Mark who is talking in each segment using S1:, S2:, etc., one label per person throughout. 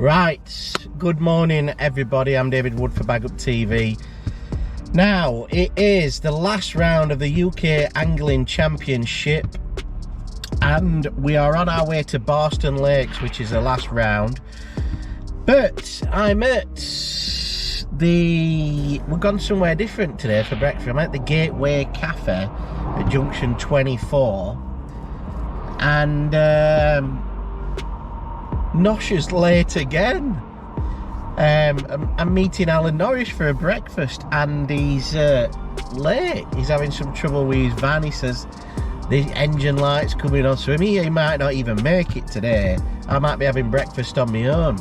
S1: Right, good morning everybody, I'm David Wood for Baguptv. Now, it is the last round of the UK Angling Championship and we are on our way to Barston Lakes, which is the last round. But I'm we've gone somewhere different today for breakfast. I'm at the Gateway Cafe at Junction 24 and Nosh is late again. I'm meeting Alan Norris for a breakfast and he's late. He's having some trouble with his van. He says the engine light's coming on, so he might not even make it today. I might be having breakfast on my own.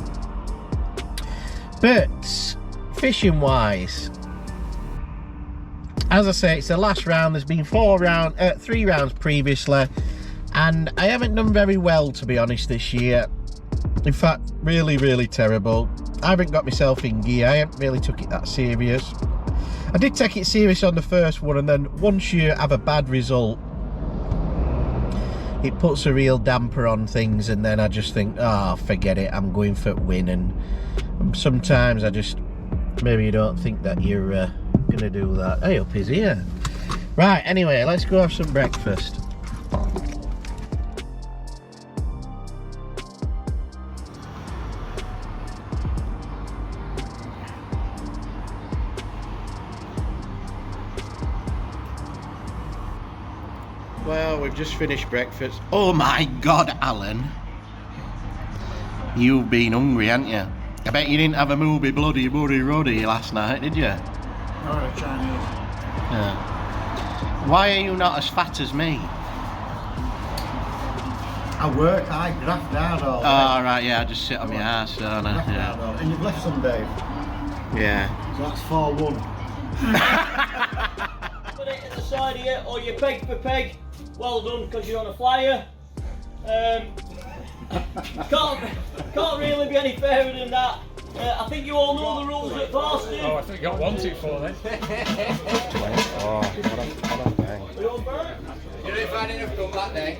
S1: But fishing wise, as I say, it's the last round. There's been 3 rounds previously and I haven't done very well, to be honest, this year. In fact, really terrible. I haven't got myself in gear. I haven't really took it that serious. I did take it serious on the first one, and then once you have a bad result, it puts a real damper on things, and then I just think, oh, forget it, I'm going for win. And sometimes I just, maybe you don't think that you're gonna do that. Hey, up is here. Right, anyway, let's go have some breakfast. Well, we've just finished breakfast. Oh my God, Alan. You've been hungry, haven't you? I bet you didn't have a movie bloody ruddy last night, did you?
S2: No, Chinese.
S1: Yeah. Why are you not as fat as me?
S2: I work, I graft hard all day.
S1: Oh, right, yeah, I just sit on my ass, don't I? Yeah.
S2: And you've left some, Dave.
S1: Yeah.
S2: So that's 4-1.
S3: Put it at the side here, or you peg for peg. Well done, because you're on a flyer. Can't really be any fairer than that. I think you all know the rules at Barston.
S4: Oh, I think you got 1-2-4 then.
S1: Oh, what a bang.
S3: You all fair?
S5: You didn't find enough come that day.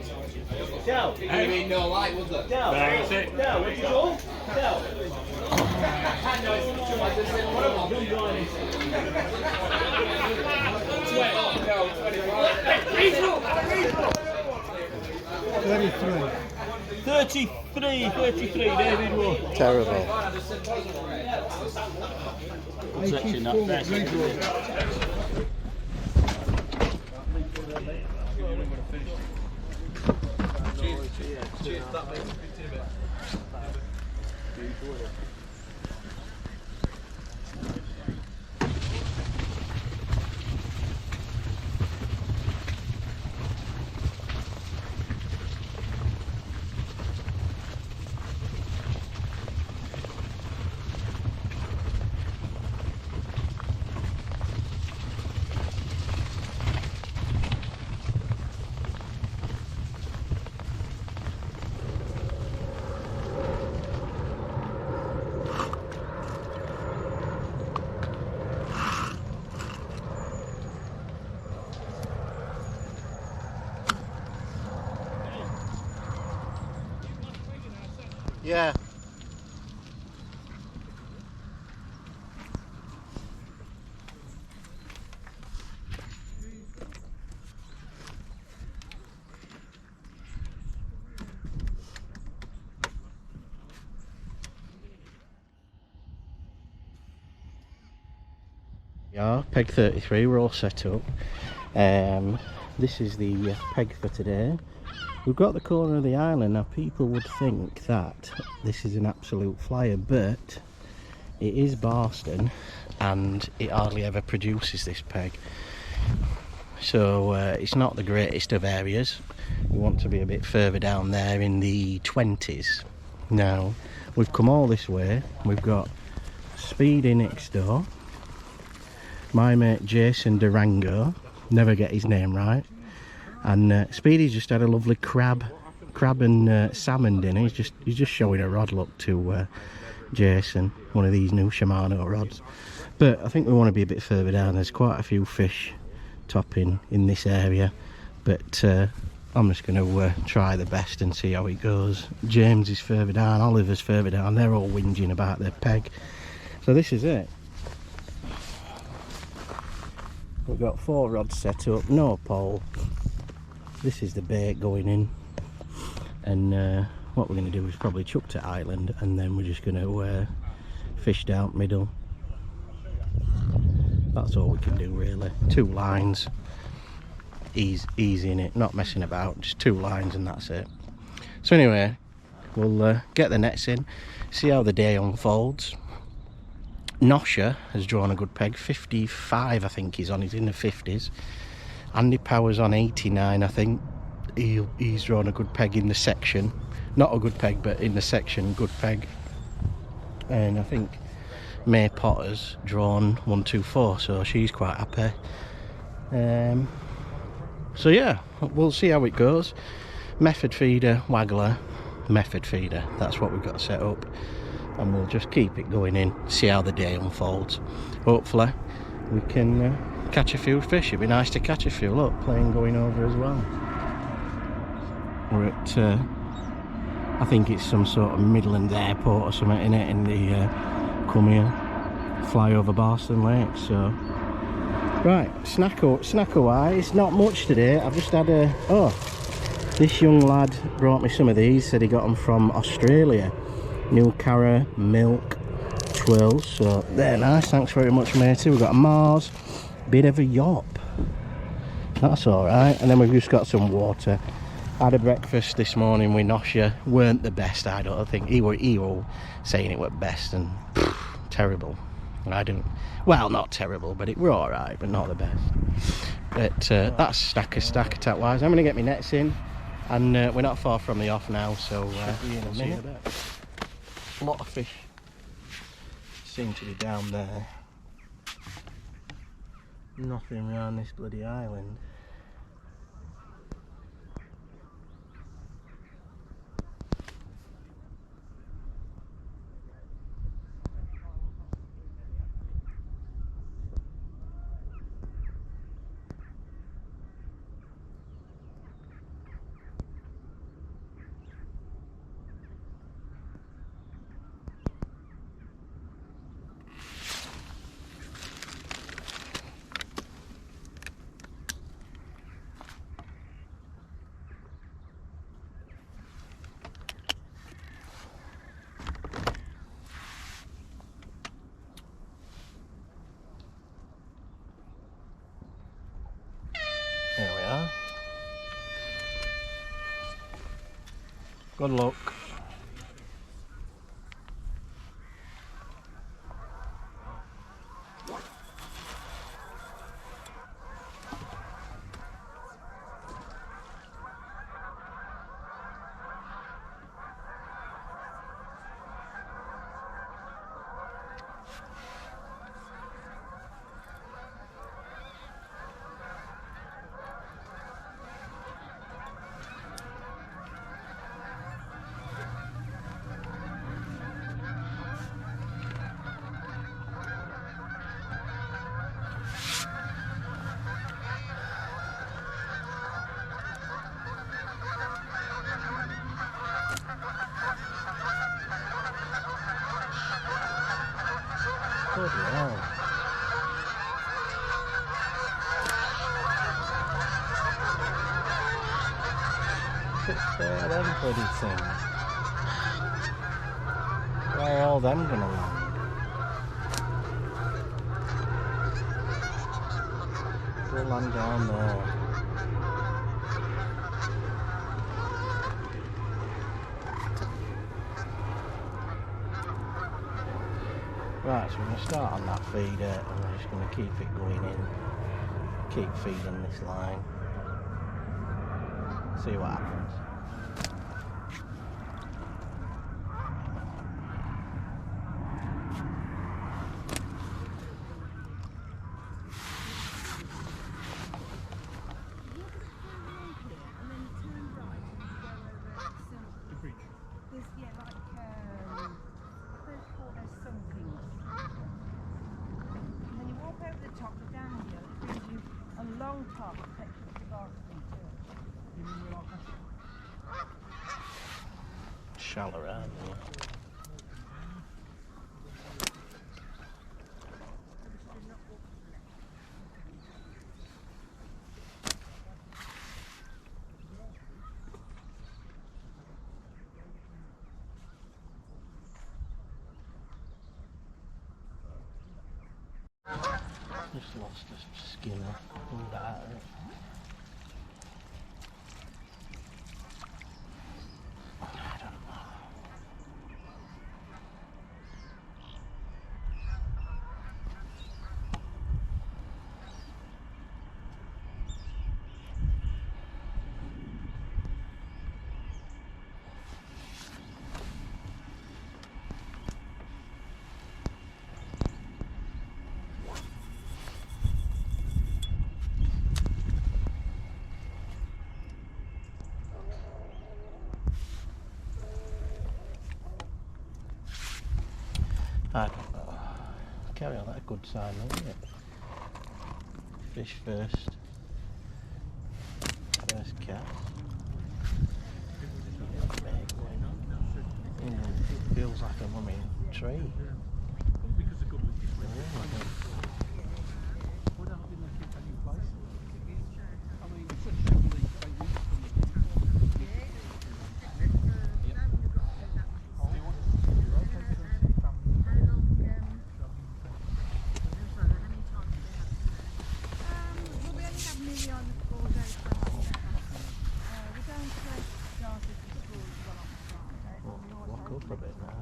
S3: Down.
S5: It would have been no light, would there?
S3: Down.
S4: That's it.
S3: Down. Where'd you go? Down.
S2: Thirty-three.
S3: 33, David Wood.
S1: Terrible.
S3: Section that best.
S1: Yeah. Yeah, peg 33, we're all set up. This is the peg for today. We've got the corner of the island. Now people would think that this is an absolute flyer, but it is Barston and it hardly ever produces this peg. So it's not the greatest of areas. We want to be a bit further down there in the 20s. Now, we've come all this way. We've got Speedy next door. My mate Jason Durango, never get his name right. And Speedy's just had a lovely crab and salmon dinner. He's just showing a rod look to Jason, one of these new Shimano rods. But I think we want to be a bit further down. There's quite a few fish topping in this area, but I'm just going to try the best and see how it goes. James is further down, Oliver's further down, they're all whinging about their peg. So this is it. We've got 4 rods set up, no pole. This is the bait going in. And what we're going to do is probably chuck to island, and then we're just going to fish down middle. That's all we can do really. 2 lines. Easy in it, not messing about, just 2 lines and that's it. So anyway, we'll get the nets in, see how the day unfolds. Nosher has drawn a good peg, 55 I think he's on, he's in the 50s. Andy Power's on 89 I think. He's drawn a good peg in the section, not a good peg but in the section, good peg. And I think May Potter's drawn 124, so she's quite happy. So yeah, we'll see how it goes. Method feeder, waggler, method feeder, that's what we've got set up, and we'll just keep it going in, see how the day unfolds. Hopefully we can catch a few fish. It'd be nice to catch a few. Look, plane going over as well. We're at I think it's some sort of Midland airport or something in it, in the come here, fly over Barston Lake. So right, snacker wise, not much today. I've just had a, this young lad brought me some of these, said he got them from Australia. New Cara milk twirls, so they're nice, thanks very much matey. We've got a Mars, bit of a yop, that's alright. And then we've just got some water. Had a breakfast this morning with Nosher, weren't the best, I don't think. He were saying it were best, and terrible. I don't, well, not terrible, but it were alright, but not the best. But that's stack attack wise. I'm going to get my nets in, and we're not far from the off now, so we'll see you in a bit. A lot of fish seem to be down there. Nothing around this bloody island. There we are. Good luck. Bloody hell. Where are them bloody things? Where are all them gonna land? They'll land down there. Right, so we're going to start on that feeder, and we're just going to keep it going in, keep feeding this line, see what happens. Shallow around here. Just lost a skinner. Pulled out of it. I don't know. I don't know. Carry on, that's a good sign, isn't it? Fish first. First cast. It feels like a mummy tree. Walk up a bit now.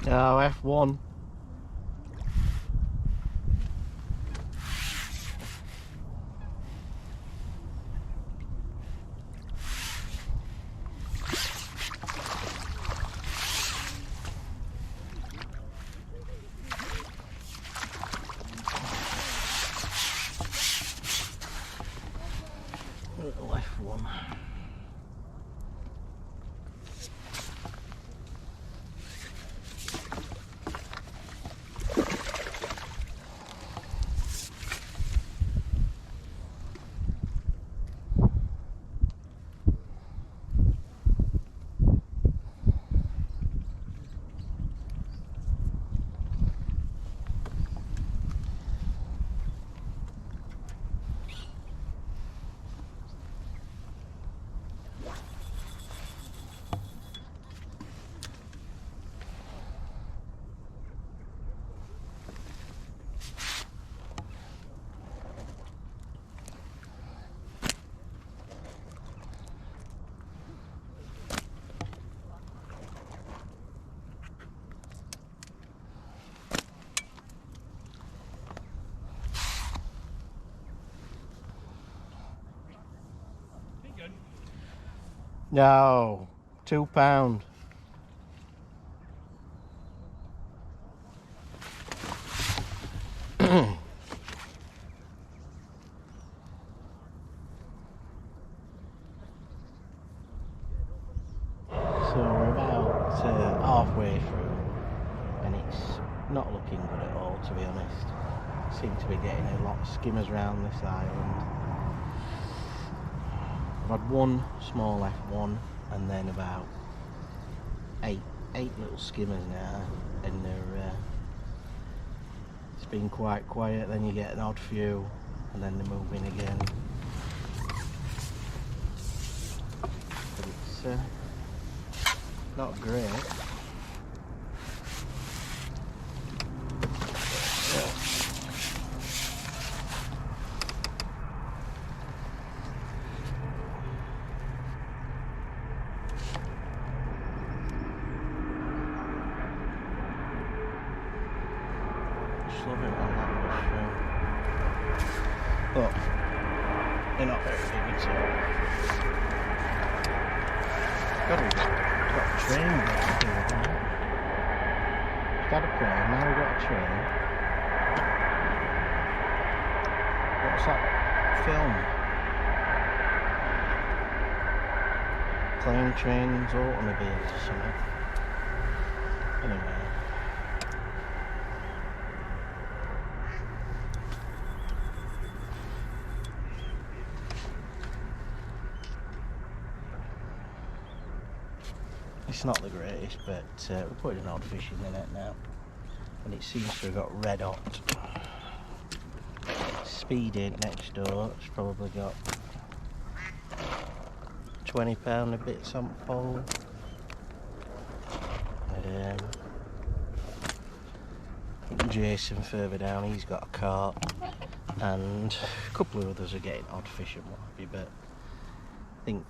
S1: Oh, F1. Little F1. No, £2. So we're about halfway through, and it's not looking good at all, to be honest. Seem to be getting a lot of skimmers around this island. I've had one small F1 and then about eight little skimmers now, and they're it's been quite quiet. Then you get an odd few, and then they move in again. But it's not great. Love it on that mushroom, but they're not very big at all. Got a train there too, right? Got a plane, now we've got a train. What's that? film. Plane, trains, automobiles or something. Anyway. It's not the greatest, but we're putting an odd fish in the net now. And it seems to have got red hot. Speed Ink next door, it's probably got £20 a bit on pole. Jason further down, he's got a cart, and a couple of others are getting odd fish and what have you, but I think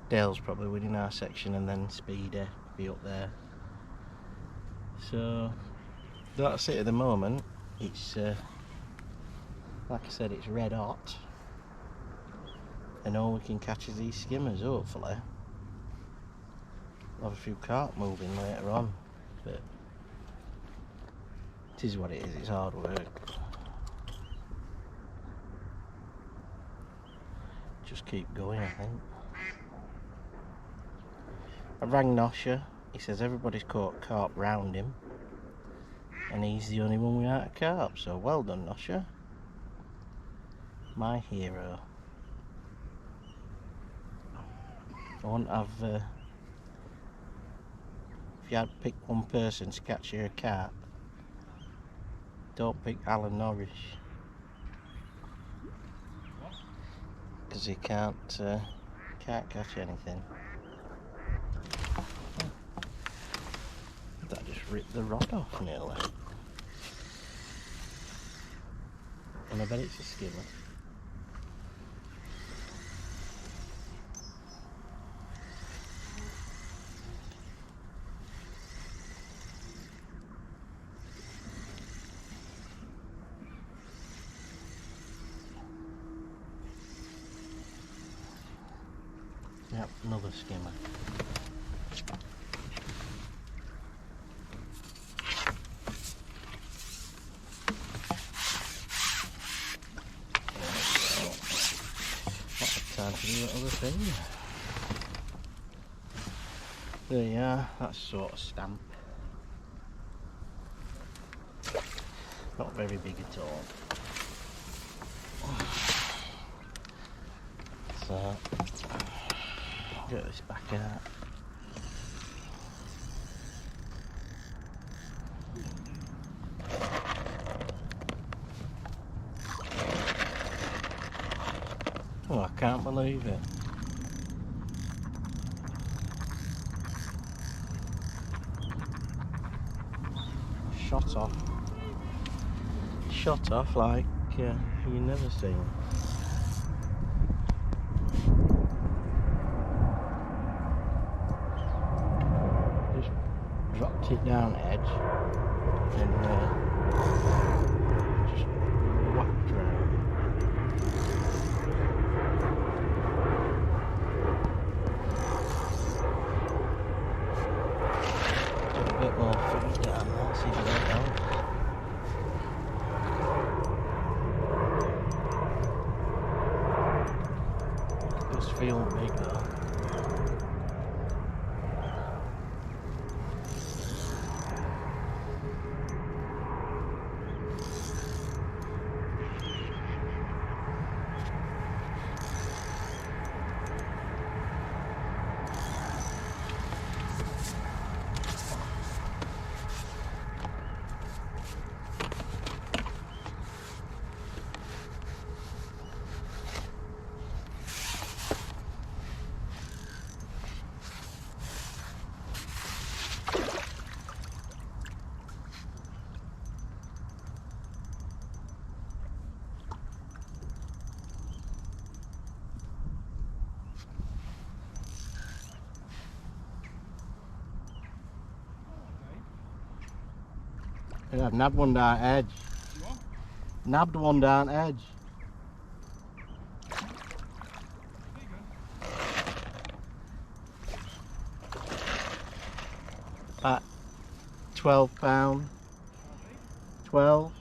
S1: Dale's probably winning our section, and then Speedy be up there. So that's it at the moment. It's like I said, it's red hot, and all we can catch is these skimmers. Hopefully we'll have a few carp moving later on, but it is what it is. It's hard work. Just keep going, I think. I rang Nosha. He says everybody's caught carp round him, and he's the only one without a carp. So well done, Nosha. My hero. I wouldn't have. If you had to pick one person to catch you a carp, don't pick Alan Norris, because he can't catch anything. That just ripped the rod off nearly. And I bet it's a skimmer. Yep, another skimmer. Time to do that other thing. There you are, that's sort of stamp. Not very big at all. So, get this back out. Oh, I can't believe it. Shot off. Shot off like you never seen. Just dropped it down edge and just whacked around. A bit more food down there, see if that helps. Does feel big though. Yeah, I've nabbed one down edge.
S4: What?
S1: Nabbed one down edge. At £12. 12.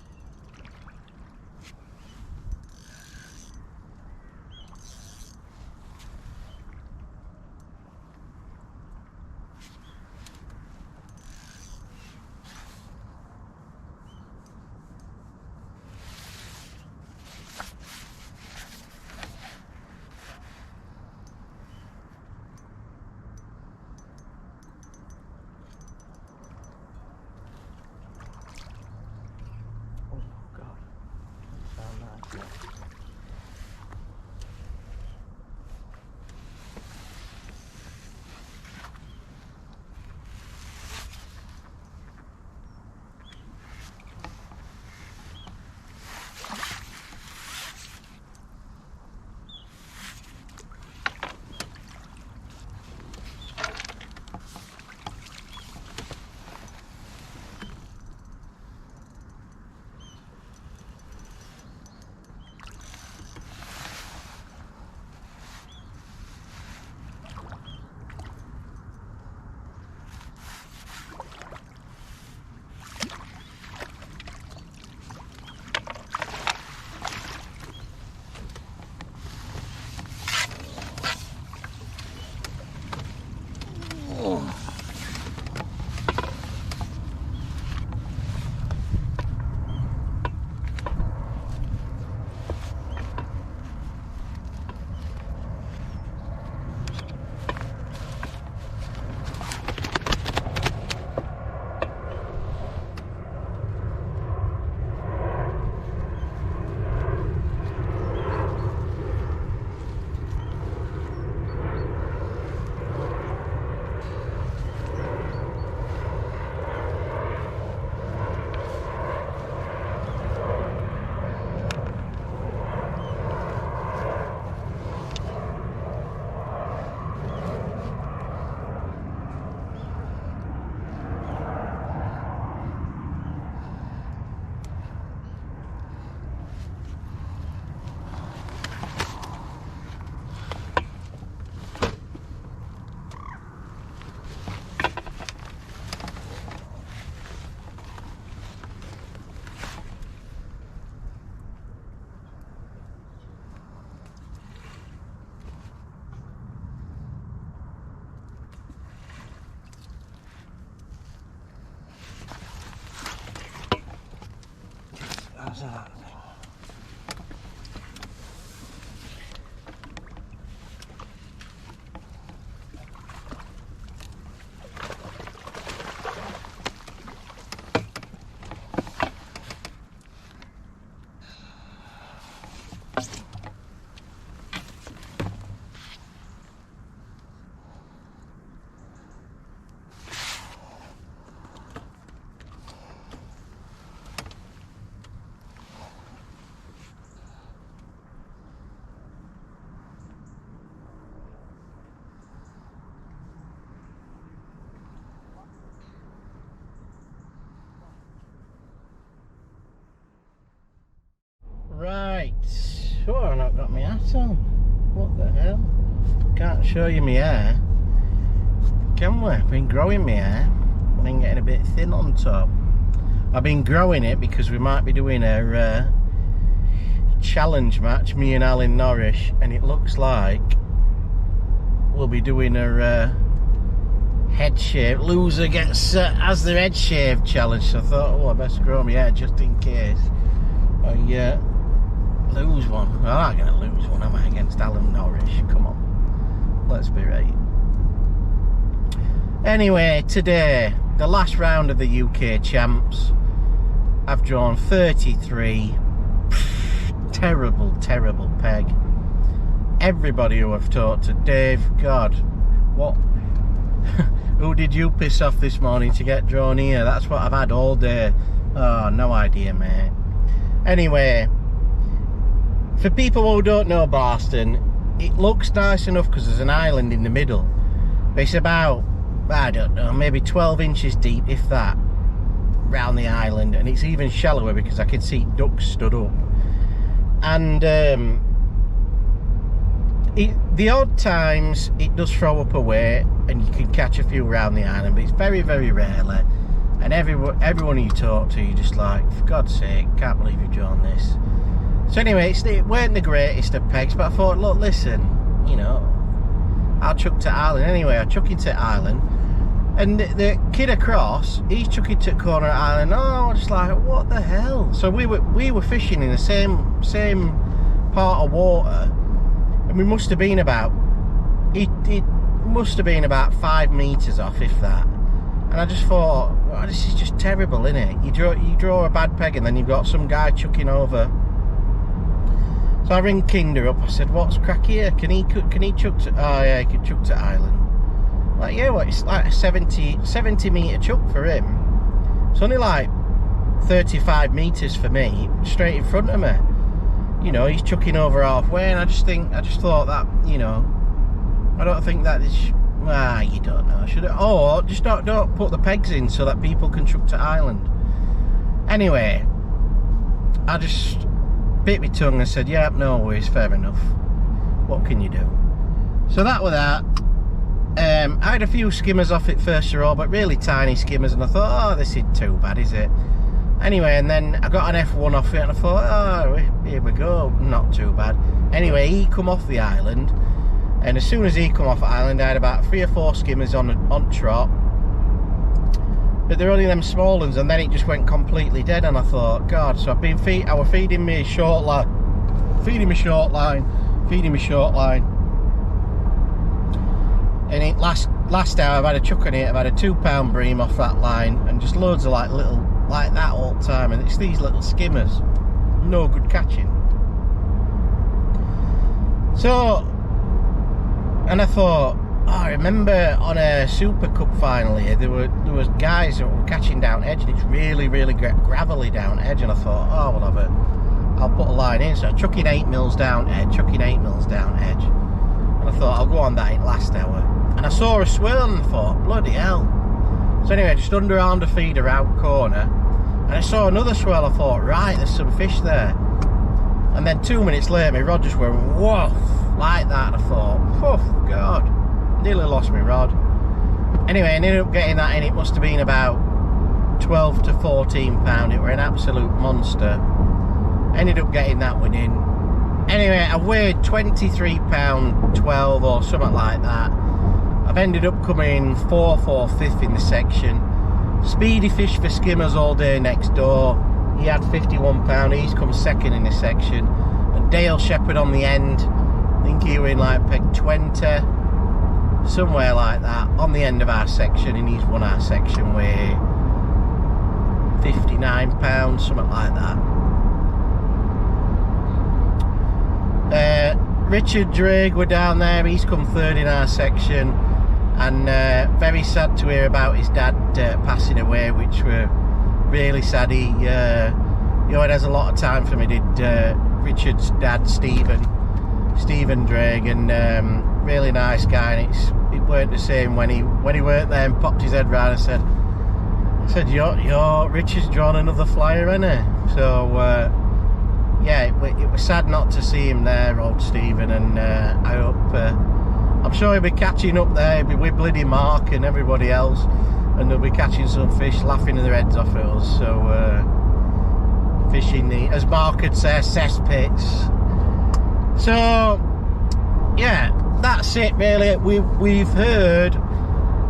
S1: How's that? Right, oh, I've not got my hat on. What the hell? Can't show you my hair. Can we? I've been growing my hair. I've been getting a bit thin on top. I've been growing it because we might be doing a challenge match, me and Alan Norris, and it looks like we'll be doing a head shave. Loser has their head shave challenge, so I thought, oh, I best grow my hair just in case I lose one. Well, I'm not going to lose one, am I, against Alan Norris? Come on, let's be right. Anyway, today, the last round of the UK champs. I've drawn 33. Terrible, terrible peg. Everybody who I've talked to, Dave, God, what? Who did you piss off this morning to get drawn here? That's what I've had all day. Oh, no idea, mate. Anyway, for people who don't know Barston, it looks nice enough because there's an island in the middle. But it's about, I don't know, maybe 12 inches deep, if that, round the island. And it's even shallower because I can see ducks stood up. And the odd times it does throw up a weight and you can catch a few round the island, but it's very, very rarely. And everyone you talk to, you're just like, for God's sake, can't believe you've drawn this. So anyway, it weren't the greatest of pegs, but I thought, look, listen, you know, I'll chuck to Ireland. Anyway, I chuck into Ireland, and the kid across, he's chucking to the corner of Ireland. Oh, I was just like, what the hell? So we were fishing in the same part of water, and we must have been about, it must have been about 5 meters off, if that. And I just thought, oh, this is just terrible, isn't it? You draw a bad peg and then you've got some guy chucking over. So I ring Kinder up. I said, what's crack here? Can he chuck to? Oh yeah, he can chuck to Ireland. Like, yeah, well, it's like a 70 metre chuck for him. It's only like 35 metres for me, straight in front of me. You know, he's chucking over halfway, and I just thought that, you know, I don't think that is. You don't know, should it? Or just don't put the pegs in so that people can chuck to Ireland. Anyway, I just bit my tongue and said, yeah, no worries, fair enough. What can you do? So that was that. I had a few skimmers off it first of all, but really tiny skimmers, and I thought, oh, this isn't too bad, is it? Anyway, and then I got an F1 off it, and I thought, oh, here we go, not too bad. Anyway, he come off the island. And as soon as he come off the island, I had about 3 or 4 skimmers on trot. But they're only them small ones, and then it just went completely dead. And I thought, God, so I was feeding me short line, feeding me short line. And it last hour I've had a chuck on it. I've had a 2 pound bream off that line, and just loads of like little like that all the time. And it's these little skimmers, no good catching. So. And I thought, oh, I remember on a Super Cup final here, there was guys that were catching down edge, and it's really, really gravelly down edge. And I thought, oh, well, I'll put a line in. So I chuck in 8 mils down edge, And I thought, I'll go on that in last hour. And I saw a swirl, and I thought, bloody hell. So anyway, I just underarmed a feeder out corner, and I saw another swirl. I thought, right, there's some fish there. And then 2 minutes later, my rod just went woof, like that. I thought, oh God, nearly lost my rod. Anyway, I ended up getting that in. It must have been about 12 to 14 pound. It were an absolute monster. Ended up getting that one in. Anyway, I weighed 23 pound 12 or something like that. I've ended up coming 4th or 5th in the section. Speedy fish for skimmers all day next door. he had £51. He's come second in this section. And Dale Shepherd on the end, I think he was in like peg 20, somewhere like that, on the end of our section, and he's won our section with £59, something like that. Richard Drake were down there, he's come third in our section, and very sad to hear about his dad passing away, which were really sad. He has a lot of time for me, did Richard's dad, Stephen Drake, and really nice guy, and it weren't the same when he weren't there and popped his head round and said your Richard's drawn another flyer, innit? So yeah, it was sad not to see him there, old Stephen, and I hope, I'm sure he'll be catching up there, he'll be with bloody Mark and everybody else, and they'll be catching some fish, laughing their heads off at us. So fishing the, as Mark would say, cesspits. So yeah, that's it really. We've heard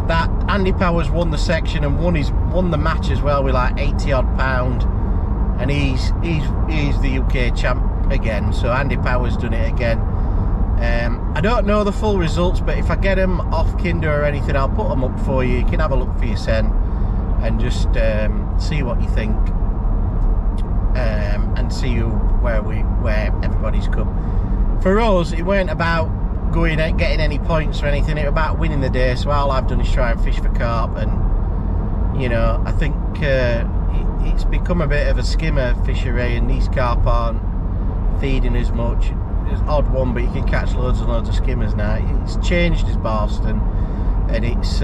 S1: that Andy Powers won the section and won the match as well with like 80 odd pound, and he's the UK champ again. So Andy Powers done it again. I don't know the full results, but if I get them off Kinder or anything, I'll put them up for you. You can have a look for yourself and just see what you think, and see where everybody's come. For us, it weren't about going out getting any points or anything, it was about winning the day. So all I've done is try and fish for carp, and you know, I think it's become a bit of a skimmer fishery, and these carp aren't feeding as much. It's an odd one, but you can catch loads and loads of skimmers now. It's changed as Barston, and it's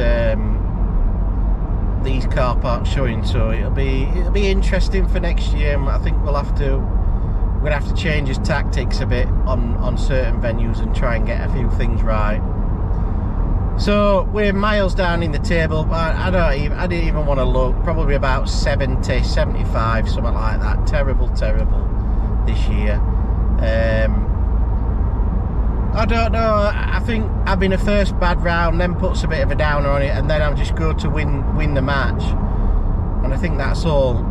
S1: these carp aren't showing, so it'll be interesting for next year. And I think we're gonna have to change his tactics a bit on certain venues and try and get a few things right. So we're miles down in the table. I didn't even want to look. Probably about 70, 75, something like that. Terrible this year. I don't know. I think having a first bad round then puts a bit of a downer on it, and then I'm just go to win the match. And I think that's all,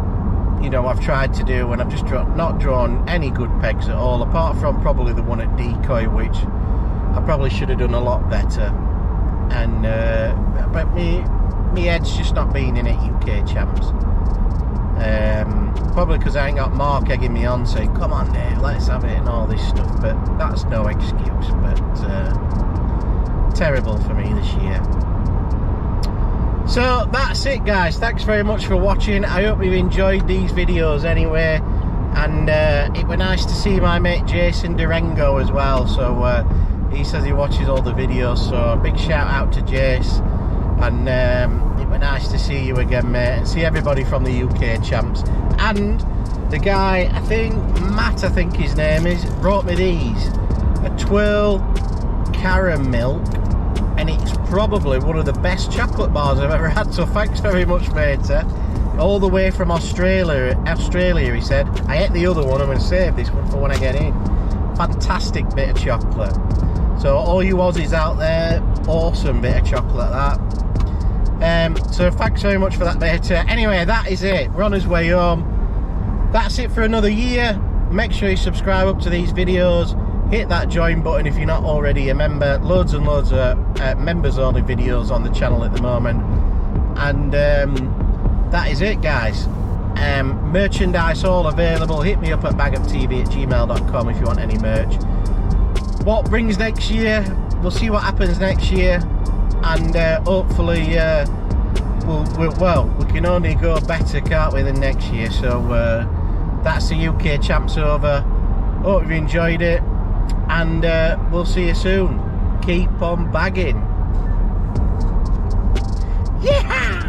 S1: you know, I've tried to do, and I've just not drawn any good pegs at all, apart from probably the one at Decoy, which I probably should have done a lot better. And but me head's just not been in it, UK champs. Probably because I ain't got Mark egging me on saying, come on Dave, let's have it and all this stuff, but that's no excuse. But terrible for me this year. So that's it guys, thanks very much for watching. I hope you enjoyed these videos anyway, and it was nice to see my mate Jason Durango as well. So he says he watches all the videos, so big shout out to Jace, and it was nice to see you again mate, and see everybody from the UK champs. And the guy, I think Matt, I think his name is, brought me these, a twirl caramel, and it's probably one of the best chocolate bars I've ever had, so thanks very much mate. All the way from Australia he said. I ate the other one, I'm going to save this one for when I get in. Fantastic bit of chocolate. So all you Aussies out there, awesome bit of chocolate that. So thanks very much for that mate. Anyway, that is it, we're on his way home. That's it for another year. Make sure you subscribe up to these videos, hit that join button if you're not already a member. Loads and loads of members only videos on the channel at the moment. And that is it guys. Merchandise all available. Hit me up at baguptv@gmail.com if you want any merch. What brings next year, we'll see what happens next year, and hopefully we can only go better, can't we, than next year. So that's the UK champs over. Hope you enjoyed it, and we'll see you soon. Keep on bagging. Yeah.